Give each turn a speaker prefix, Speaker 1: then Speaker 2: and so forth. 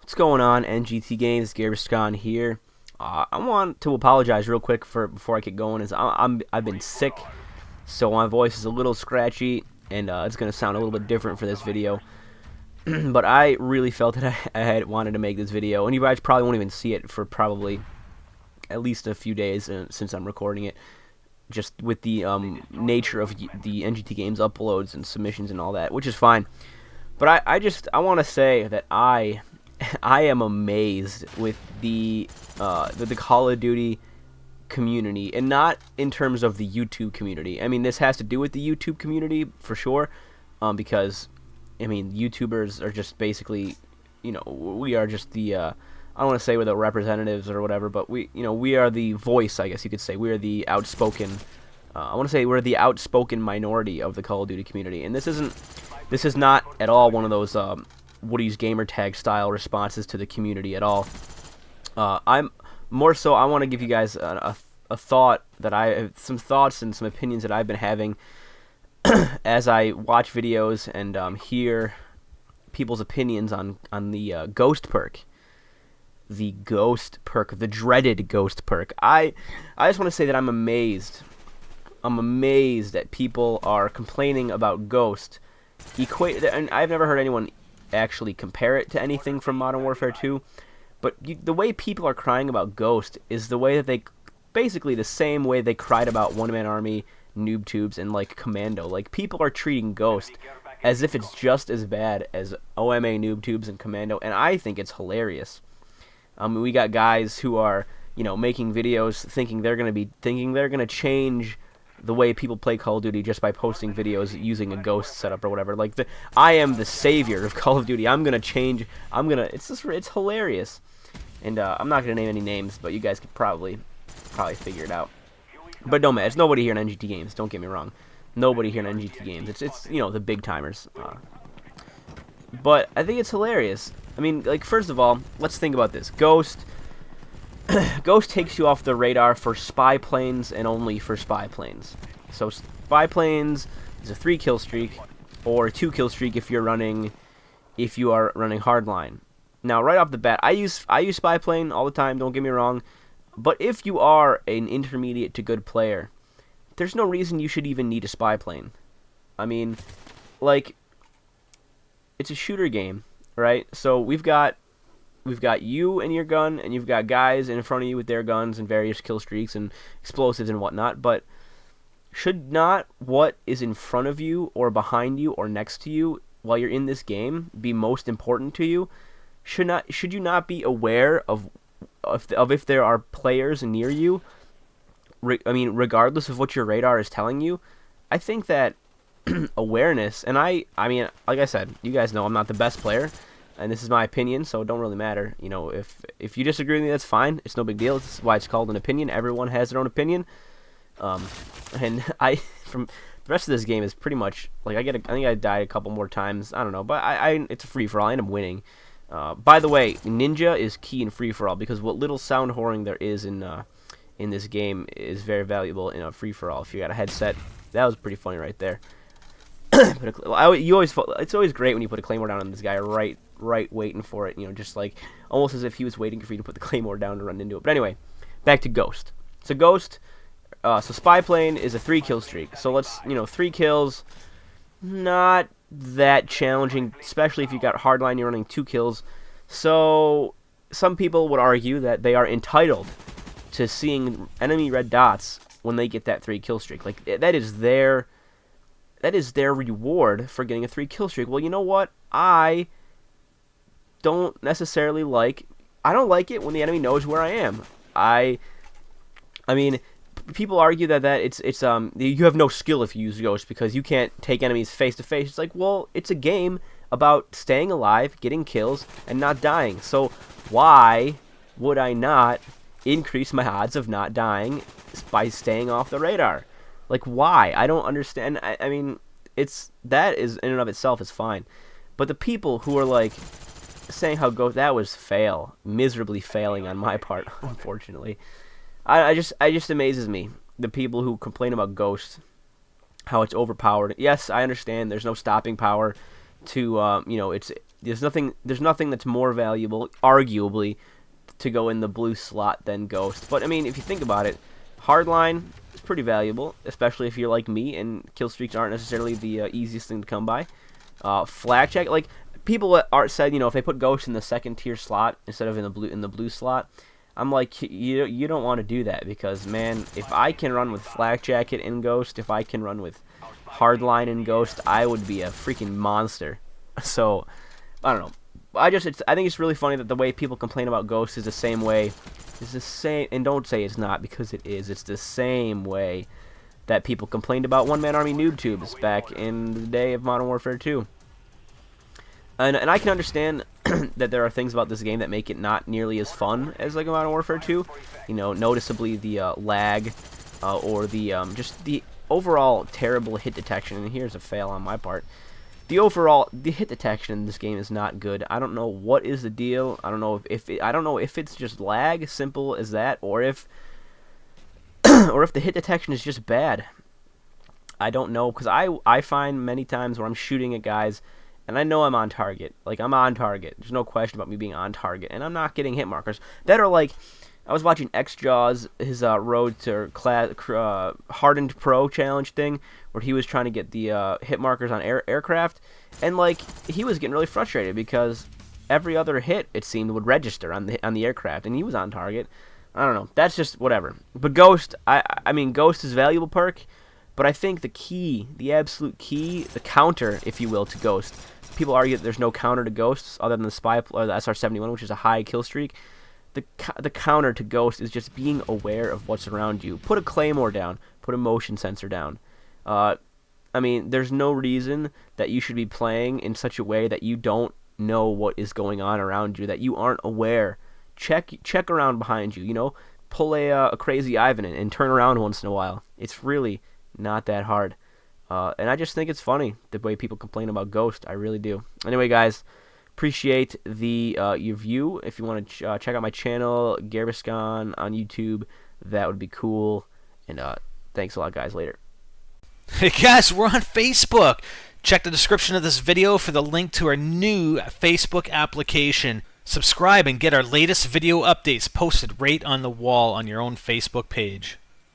Speaker 1: What's going on, NGTGames? geirbiscohn here. I want to apologize real quick before I get going. I've been sick, so my voice is a little scratchy, and it's gonna sound a little bit different for this video. But I really felt that I had wanted to make this video, and you guys probably won't even see it for probably at least a few days since I'm recording it. Just with the nature of the NGTGames uploads and submissions and all that, which is fine. But I want to say that I am amazed with the Call of Duty community, and not in terms of the YouTube community. I mean, this has to do with the YouTube community for sure, because I mean, YouTubers are just basically, we are just the I don't want to say we're the representatives or whatever, but we are the voice, I guess you could say. We are the outspoken. I want to say we're the outspoken minority of the Call of Duty community, and this is not at all one of those Woody's gamertag style responses to the community at all. I'm more so, I want to give you guys a thought that some thoughts and some opinions that I've been having as I watch videos and hear people's opinions on the ghost perk. The ghost perk, the dreaded ghost perk. I just want to say that I'm amazed. I'm amazed that people are complaining about ghost. And I've never heard anyone actually compare it to anything from Modern Warfare 2, but the way people are crying about Ghost is the way that basically the same way they cried about One Man Army, Noob Tubes, and like Commando. Like, people are treating Ghost as if it's just as bad as OMA, Noob Tubes, and Commando, and I think it's hilarious. We got guys who are making videos thinking they're gonna change the way people play Call of Duty just by posting videos using a Ghost setup or whatever. Like, I am the savior of Call of Duty. It's hilarious. And I'm not gonna name any names, but you guys could probably figure it out. But no, man, it's nobody here in NGTGames. Don't get me wrong, nobody here in NGTGames. It's the big timers. But I think it's hilarious. I mean, like, first of all, let's think about this. Ghost takes you off the radar for spy planes and only for spy planes. So spy planes is a 3-kill streak or a 2-kill streak if you are running hardline. Now, right off the bat, I use spy plane all the time, don't get me wrong, but if you are an intermediate to good player, there's no reason you should even need a spy plane. I mean, like, it's a shooter game, right? So we've got you and your gun, and you've got guys in front of you with their guns and various kill streaks and explosives and whatnot, but should not what is in front of you or behind you or next to you while you're in this game be most important to you? Should you not be aware of if there are players near you? I mean, regardless of what your radar is telling you, I think that awareness, and I mean, like I said, you guys know I'm not the best player, and this is my opinion, so it don't really matter. If you disagree with me, that's fine. It's no big deal. This is why it's called an opinion. Everyone has their own opinion. And from the rest of this game is pretty much like I think I died a couple more times. I don't know, but it's a free for all. I end up winning. By the way, Ninja is key in free for all, because what little sound whoring there is in this game is very valuable in a free for all. If you got a headset, that was pretty funny right there. It's always great when you put a claymore down on this guy right waiting for it, just like almost as if he was waiting for you to put the claymore down to run into it. But anyway, back to Ghost. So Ghost, so spy plane is a 3-kill streak. So let's 3 kills, not that challenging, especially if you got hardline, you're running 2 kills. So some people would argue that they are entitled to seeing enemy red dots when they get that 3-kill streak. Like, that is their reward for getting a 3-kill streak. Well, you know what? I don't necessarily I don't like it when the enemy knows where I am. I mean, people argue that it's you have no skill if you use Ghost because you can't take enemies face to face. It's like, well, it's a game about staying alive, getting kills, and not dying. So why would I not increase my odds of not dying by staying off the radar? Like, why? I don't understand. I mean, that is in and of itself is fine, but the people who are like saying how that was miserably failing on my part, unfortunately, I just amazes me, the people who complain about Ghost, how it's overpowered. Yes, I understand there's no stopping power to There's nothing that's more valuable, arguably, to go in the blue slot than Ghost. But I mean, if you think about it, Hardline is pretty valuable, especially if you're like me and kill streaks aren't necessarily the easiest thing to come by. Flak check, like people said, you know, if they put Ghost in the second tier slot instead of in the blue slot, I'm like, you don't want to do that, because man, if I can run with Flak Jacket and Ghost, if I can run with Hardline and Ghost, I would be a freaking monster. So I don't know. I think it's really funny that the way people complain about Ghost is the same way. It's the same, and don't say it's not, because it is. It's the same way that people complained about one-man army noob tubes back in the day of Modern Warfare 2. And I can understand that there are things about this game that make it not nearly as fun as like Modern Warfare 2. You know, noticeably the lag, or the just the overall terrible hit detection. And here's a fail on my part. The hit detection in this game is not good. I don't know what is the deal. I don't know if it's just lag, simple as that, or if or if the hit detection is just bad. I don't know, because I find many times where I'm shooting at guys and I know I'm on target. Like, I'm on target. There's no question about me being on target, and I'm not getting hit markers that are like. I was watching XJaws, his Road to Hardened Pro challenge thing, where he was trying to get the hit markers on aircraft, and like he was getting really frustrated because every other hit, it seemed, would register on the aircraft, and he was on target. I don't know. That's just whatever. But Ghost, I mean, Ghost is a valuable perk, but I think the key, the absolute key, the counter, if you will, to Ghost. People argue that there's no counter to Ghosts other than the Spy or the SR-71, which is a high kill streak. The counter to Ghost is just being aware of what's around you. Put a claymore down. Put a motion sensor down. I mean, there's no reason that you should be playing in such a way that you don't know what is going on around you, that you aren't aware. Check around behind you. You know, pull a crazy Ivan and turn around once in a while. It's really not that hard. And I just think it's funny the way people complain about Ghost. I really do. Anyway, guys. Appreciate your view. If you want to check out my channel, geirbiscohn on YouTube, that would be cool. And thanks a lot, guys. Later.
Speaker 2: Hey guys, we're on Facebook. Check the description of this video for the link to our new Facebook application. Subscribe and get our latest video updates posted right on the wall on your own Facebook page.